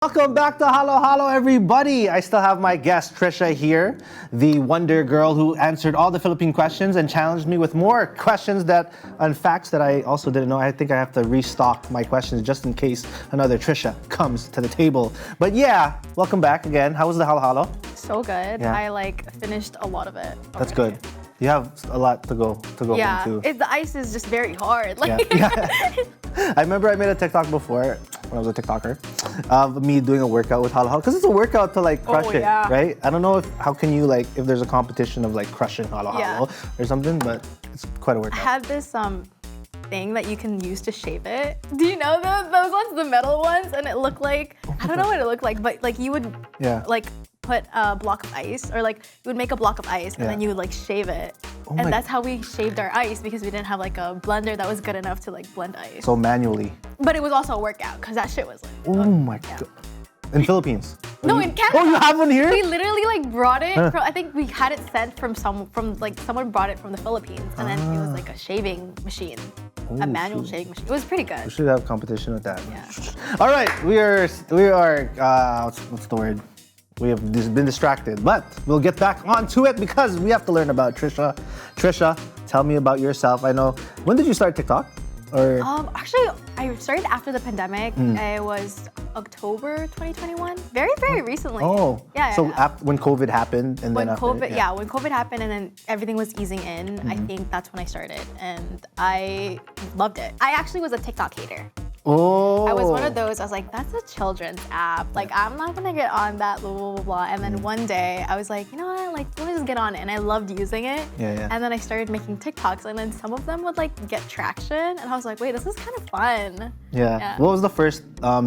Welcome back to Halo everybody. I still have my guest Tricia here, the wonder girl who answered all the Philippine questions and challenged me with more questions and facts that I also didn't know. I think I have to restock my questions just in case another Tricia comes to the table. But yeah, welcome back again. How was the Halo? So good. Yeah. I finished a lot of it. That's good. You have a lot to go yeah, home too. the ice is just very hard. Yeah. I remember I made a TikTok before when I was a TikToker of me doing a workout with Halo because it's a workout to crush it, right? I don't know how can you if there's a competition of crushing Halo or something, but it's quite a workout. I had this thing that you can use to shave it. Do you know those ones, the metal ones? And it looked like I don't know what it looked like, but you would put a block of ice, or you would make a block of ice and then you would shave it. And that's how we shaved our ice because we didn't have a blender that was good enough to blend ice. So manually. But it was also a workout because that shit was oh my god. In Philippines? No, in Canada. Oh, you have one here? We literally brought it from, I think we had it sent from someone brought it from the Philippines, and then it was a shaving machine. A manual shaving machine. It was pretty good. We should have competition with that. Yeah. All right, we are what's the word? We have been distracted, but we'll get back onto it because we have to learn about Tricia. Tricia, tell me about yourself. I know, when did you start TikTok? Or actually, I started after the pandemic. It was October 2021. Very, very recently. Oh. Yeah. So when COVID happened and when then COVID happened and then everything was easing in, I think that's when I started and I loved it. I actually was a TikTok hater. Oh. I was one of those, I was like, that's a children's app. I'm not gonna get on that, blah, blah, blah, blah. And then one day I was like, you know what, let me just get on it. And I loved using it. Yeah. And then I started making TikToks, and then some of them would get traction. And I was like, wait, this is kind of fun. Yeah. What was the first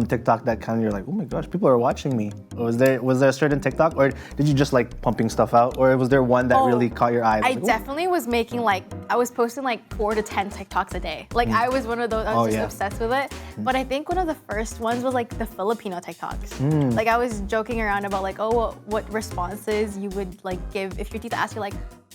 TikTok that you're like, oh my gosh, people are watching me? Was there a certain TikTok, or did you just pumping stuff out? Or was there one that really caught your eye? I definitely was making I was posting 4 to 10 TikToks a day. I was one of those, I was just obsessed with it. But I think one of the first ones was the Filipino TikToks. I was joking around about what responses you would give if your teacher asked you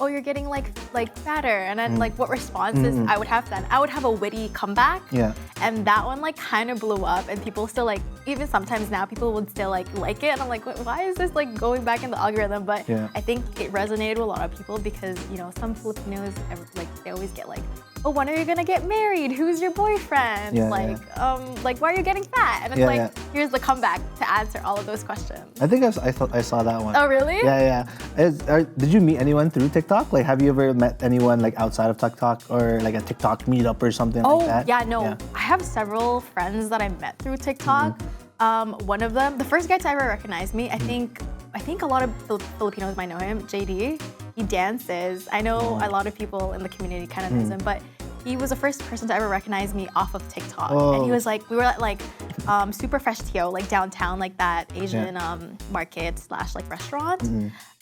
oh, you're getting fatter, and then what responses I would have then. I would have a witty comeback. Yeah. And that one kind of blew up, and people still even sometimes now people would still like it, and I'm like, why is this going back in the algorithm? But I think it resonated with a lot of people because some Filipinos they always get oh, when are you gonna get married? Who's your boyfriend? Why are you getting fat? And it's here's the comeback to answer all of those questions. I think I saw that one. Oh, really? Yeah. Did you meet anyone through TikTok? Have you ever met anyone outside of TikTok or a TikTok meetup or something like that? Oh, yeah, no. I have several friends that I met through TikTok. One of them, the first guy to ever recognize me, I think a lot of Filipinos might know him, JD. He dances. I know a lot of people in the community kind of knows him, but he was the first person to ever recognize me off of TikTok. And he was we were at Super Fresh Tio, downtown, that Asian market / restaurant.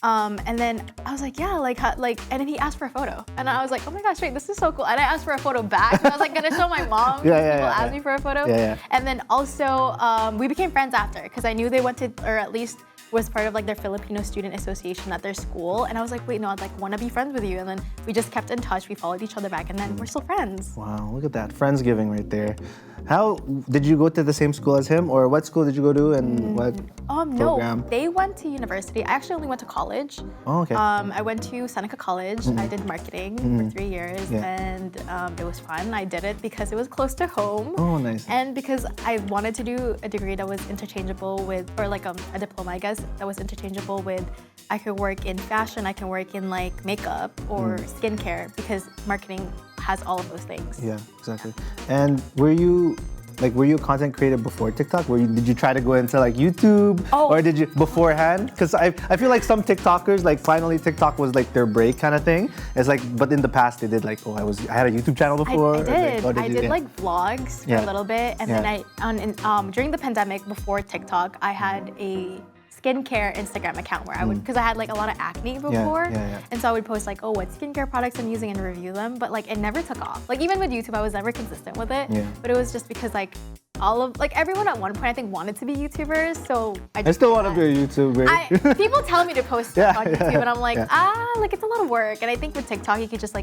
And then I was like, yeah, and then he asked for a photo. And I was like, oh my gosh, wait, this is so cool. And I asked for a photo back. And I was gonna show my mom. People asked me for a photo. And then also, we became friends after, because I knew they wanted, or at least was part of their Filipino student association at their school. And I was like, wait, no, I'd want to be friends with you. And then we just kept in touch. We followed each other back, and then we're still friends. Wow, look at that. Friendsgiving right there. How did you go to the same school as him, or what school did you go to, and what program? No, they went to university. I actually only went to college. Oh, okay. I went to Seneca College. I did marketing for 3 years, and it was fun. I did it because it was close to home. Oh, nice. And because I wanted to do a degree that was interchangeable with, or a diploma, I guess, that was interchangeable with, I could work in fashion, I can work in makeup or skincare, because marketing has all of those things. Yeah, exactly. And were you a content creator before TikTok? Did you try to go into YouTube? Or did you beforehand? Because I feel some TikTokers, finally TikTok was their break kind of thing. It's but in the past they did I had a YouTube channel before. I did. I did vlogs for a little bit, and then during the pandemic before TikTok, I had a skincare Instagram account where I would, because I had a lot of acne before, and so I would post what skincare products I'm using and review them, but it never took off. Even with YouTube, I was never consistent with it, but it was just because everyone at one point I think wanted to be YouTubers, so I still want to be a YouTuber. People tell me to post stuff on YouTube, and I'm like, it's a lot of work, and I think with TikTok you could just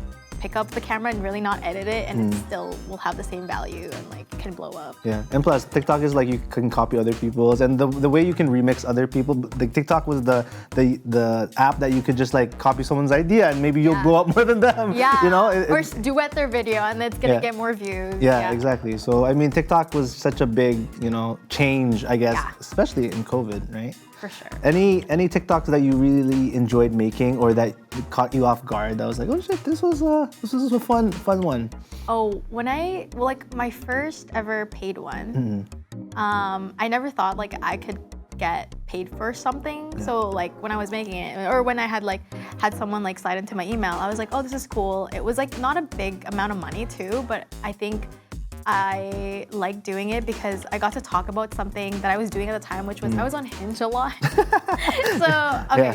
pick up the camera and really not edit it, and it still will have the same value and like can blow up. Yeah, and plus TikTok is like you can copy other people's, and the way you can remix other people. The TikTok was the app that you could just like copy someone's idea and maybe you'll blow up more than them. Yeah, you know, or duet their video and it's gonna get more views. Yeah, exactly. So I mean, TikTok was such a big change, I guess, especially in COVID, right? For sure. Any TikToks that you really enjoyed making or that caught you off guard? That was like, oh shit, this was a fun one. Oh, my first ever paid one. I never thought like I could get paid for something. Yeah. So like when I was making it, or when I had someone like slide into my email, I was like, oh, this is cool. It was like not a big amount of money too, but I think I like doing it because I got to talk about something that I was doing at the time, which was I was on Hinge a lot.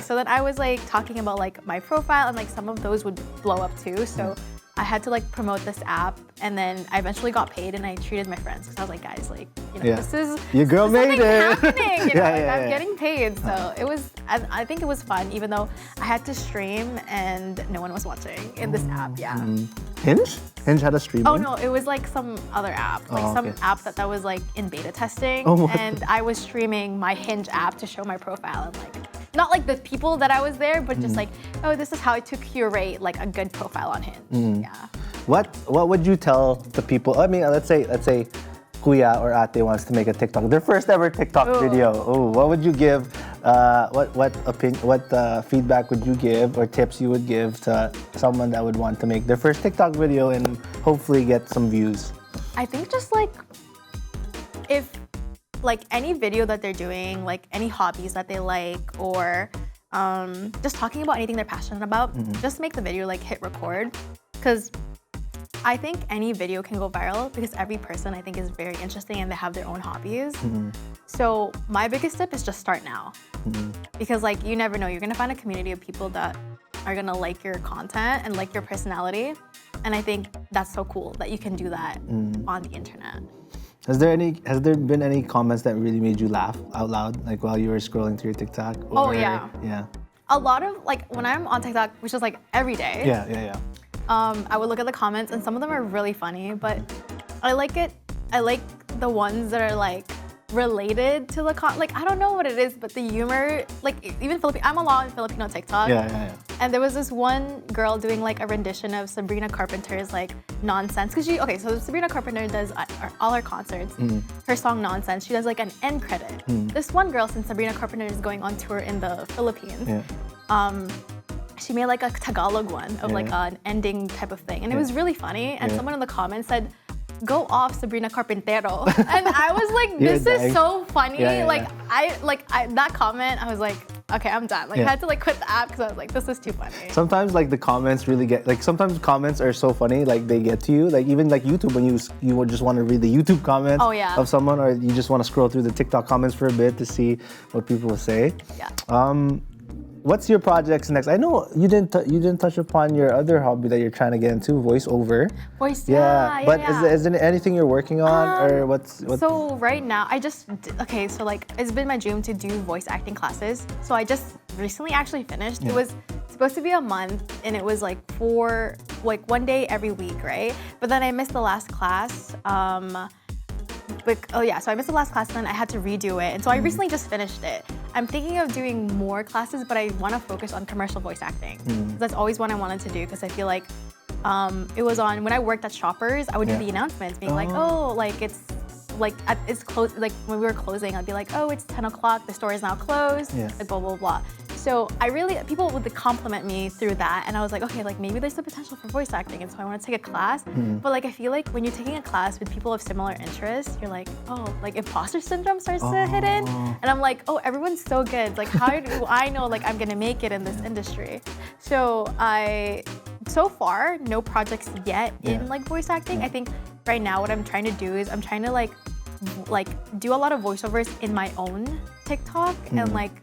So then I was like talking about like my profile, and like some of those would blow up too. So I had to like promote this app, and then I eventually got paid, and I treated my friends because I was like, guys, like, this is your girl made it happening. I'm getting paid. So it was. I think it was fun, even though I had to stream and no one was watching in this app. Yeah. Hinge had a stream. Oh no, it was like some other app, app that was like in beta testing, and I was streaming my Hinge app to show my profile and like. Not like the people that I was there, but just like, oh, this is how I curate like a good profile on Hinge. Yeah. What would you tell the people? I mean, let's say Kuya or Ate wants to make a TikTok, their first ever TikTok video. Oh, what would you give? What feedback would you give or tips you would give to someone that would want to make their first TikTok video and hopefully get some views? I think just like if like any video that they're doing, like any hobbies that they like, or just talking about anything they're passionate about, just make the video, like hit record. Because I think any video can go viral because every person I think is very interesting and they have their own hobbies. So my biggest tip is just start now. Because like you never know, you're gonna find a community of people that are gonna like your content and like your personality. And I think that's so cool that you can do that on the internet. Has there been any comments that really made you laugh out loud, like while you were scrolling through your TikTok? Or, yeah. Yeah. A lot of like when I'm on TikTok, which is like every day. Yeah. I would look at the comments, and some of them are really funny, but I like it. I like the ones that are like related to the like I don't know what it is, but the humor, like even I'm a lot on Filipino TikTok. Yeah. And there was this one girl doing like a rendition of Sabrina Carpenter's like Nonsense, because so Sabrina Carpenter does all her concerts. Her song Nonsense, she does like an end credit. This one girl, since Sabrina Carpenter is going on tour in the Philippines, she made like a Tagalog one of like an ending type of thing, and it was really funny. And someone in the comments said, "Go off, Sabrina Carpintero," and I was like, "This is so funny!" That comment, I was like, "Okay, I'm done." Like I had to like quit the app because I was like, "This is too funny." Sometimes like the comments really get sometimes comments are so funny, like they get to you. Like even like YouTube, when you would just want to read the YouTube comments of someone, or you just want to scroll through the TikTok comments for a bit to see what people will say. Yeah. What's your projects next? I know you didn't touch upon your other hobby that you're trying to get into, voiceover. Yeah. But is there anything you're working on, or what's? So right now, so like it's been my dream to do voice acting classes. So I just recently actually finished. It was supposed to be a month, and it was like one day every week, right? But then I missed the last class. So I missed the last class, and then I had to redo it. And so I recently just finished it. I'm thinking of doing more classes, but I want to focus on commercial voice acting. That's always what I wanted to do, because I feel like it was on, when I worked at Shoppers, I would do the announcements being like, oh, like it's closed, like when we were closing, I'd be like, oh, it's 10 o'clock, the store is now closed, like blah, blah, blah. So people would compliment me through that, and I was like, okay, like maybe there's the potential for voice acting, and so I want to take a class. But like I feel like when you're taking a class with people of similar interests, you're like, oh, like imposter syndrome starts to hit in, and I'm like, oh, everyone's so good. Like how do I know like I'm gonna make it in this industry? So so far, no projects yet in like voice acting. I think right now what I'm trying to do is I'm trying to like do a lot of voiceovers in my own TikTok, and like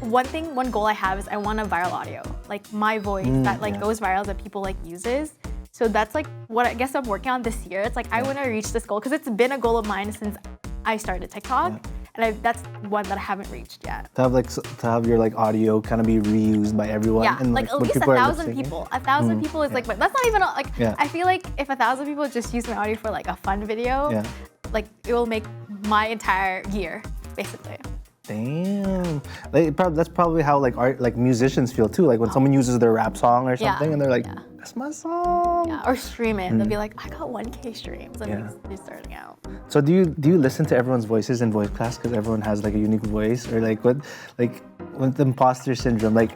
one goal I have is I want a viral audio, like my voice that like goes viral that people like uses. So that's like what I guess I'm working on this year. It's like I want to reach this goal because it's been a goal of mine since I started TikTok. and that's one that I haven't reached yet. To have your like audio kind of be reused by everyone. Yeah, and, like at when least people are 1,000 lip-syncing. people. 1,000 people is like, but that's not even like. Yeah. I feel like if 1,000 people just use my audio for like a fun video, Yeah. like it will make my entire year, basically. Damn, that's probably how like musicians feel too. Like when someone uses their rap song or something, and they're like, yeah. "That's my song." Yeah, or stream it. They'll be like, I got 1K streams. And Yeah. you're starting out. So do you listen to everyone's voices in voice class because everyone has like a unique voice, or like with the imposter syndrome? Like,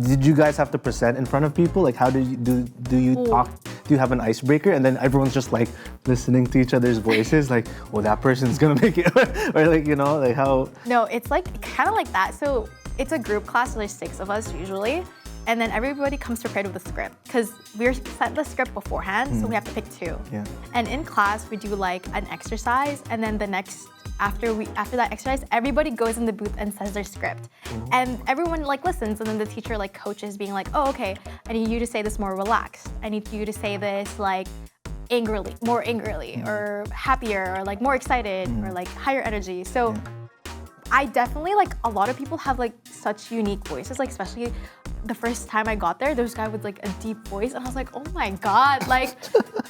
did you guys have to present in front of people? Like, how do you talk? Do you have an icebreaker, and then everyone's just like listening to each other's voices, like, oh, that person's gonna make it, or like like how? No, it's like kind of like that. So it's a group class, so there's 6 of us usually. And then everybody comes prepared with a script because we're sent the script beforehand, so we have to pick 2. Yeah. And in class, we do like an exercise, and then the next after that exercise, everybody goes in the booth and says their script, and everyone like listens, and then the teacher like coaches, being like, oh, okay, I need you to say this more relaxed. I need you to say this like more angrily, or happier, or like more excited, or like higher energy. So. I definitely, like, a lot of people have like such unique voices, like especially the first time I got there was a guy with like a deep voice, and I was like, oh my God, like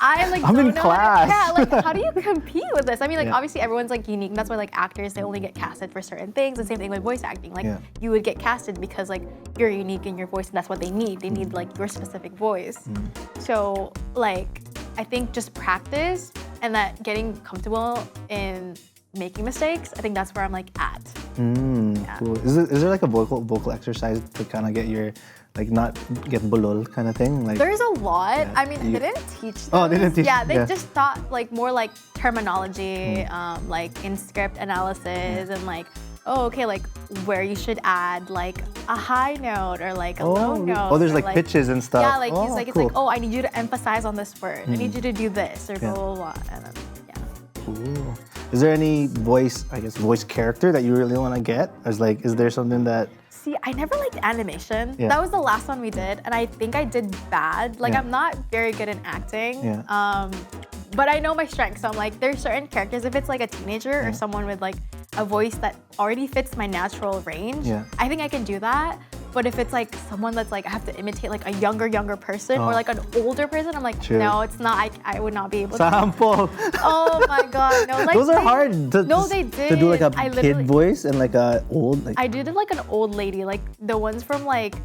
I like I'm don't in know class. like how do you compete with this? I mean, like obviously everyone's like unique, and that's why like actors, they only get casted for certain things. The same thing with voice acting, like you would get casted because like you're unique in your voice, and that's what they need. They need like your specific voice. So like I think just practice and that getting comfortable in making mistakes, I think that's where I'm like at. Yeah. Cool. Is there like a vocal exercise to kind of get your like not get bulol kind of thing? Like There's a lot. Yeah. I mean, they didn't teach those. Oh, they didn't teach. Yeah, they just taught like more like terminology, like in script analysis, and like, oh, okay, like where you should add like a high note or like a low note. Oh, there's or, like pitches and stuff. Yeah, like he's like, it's cool. like, oh, I need you to emphasize on this word. I need you to do this or blah blah blah. And then, Cool. Is there any voice character that you really want to get? Is there something that? See, I never liked animation. Yeah. That was the last one we did, and I think I did bad. Like, Yeah. I'm not very good at acting. Yeah. But I know my strengths, so I'm like, there's certain characters, if it's like a teenager or someone with like a voice that already fits my natural range, I think I can do that. But if it's like someone that's like, I have to imitate like a younger person or like an older person, I'm like, no, it's not, I would not be able to. Sample. Oh my God, no. Like, Those are hard to do like a kid voice and like a old. Like, I did like an old lady, like the ones from like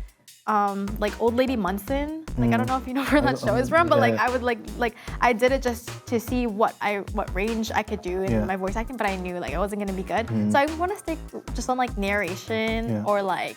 Old Lady Munson. Like I don't know if you know where that show is from, but like I would like I did it just to see what range I could do in my voice acting, but I knew like I wasn't gonna be good. So I want to stick just on like narration or like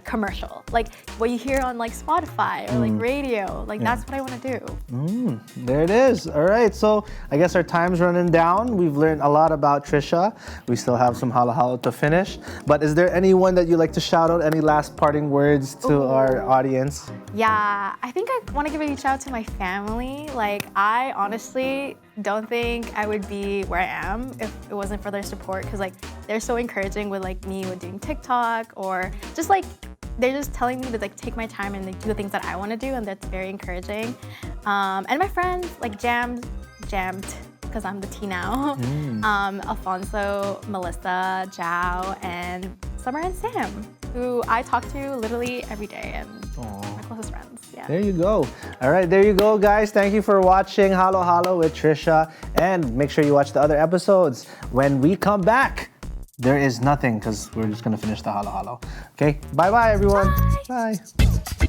commercial, like what you hear on like Spotify or like radio. Like that's what I want to do. There it is. All right, so I guess our time's running down. We've learned a lot about Tricia. We still have some halo halo to finish. But is there anyone that you'd like to shout out? Any last parting words to our audience? Yeah, I think I want to give a huge shout out to my family. Like, I honestly don't think I would be where I am if it wasn't for their support, because like they're so encouraging with like me with doing TikTok, or just like they're just telling me to like take my time and like do the things that I want to do, and that's very encouraging. And my friends like jammed, because I'm the T now. Alfonso, Melissa, Zhao, and Summer and Sam, who I talk to literally every day, and my closest friends. Yeah. There you go. All right, there you go, guys. Thank you for watching Halo Halo with Tricia, and make sure you watch the other episodes. When we come back, there is nothing, because we're just gonna finish the Halo Halo. Okay, bye-bye, everyone. Bye. Bye.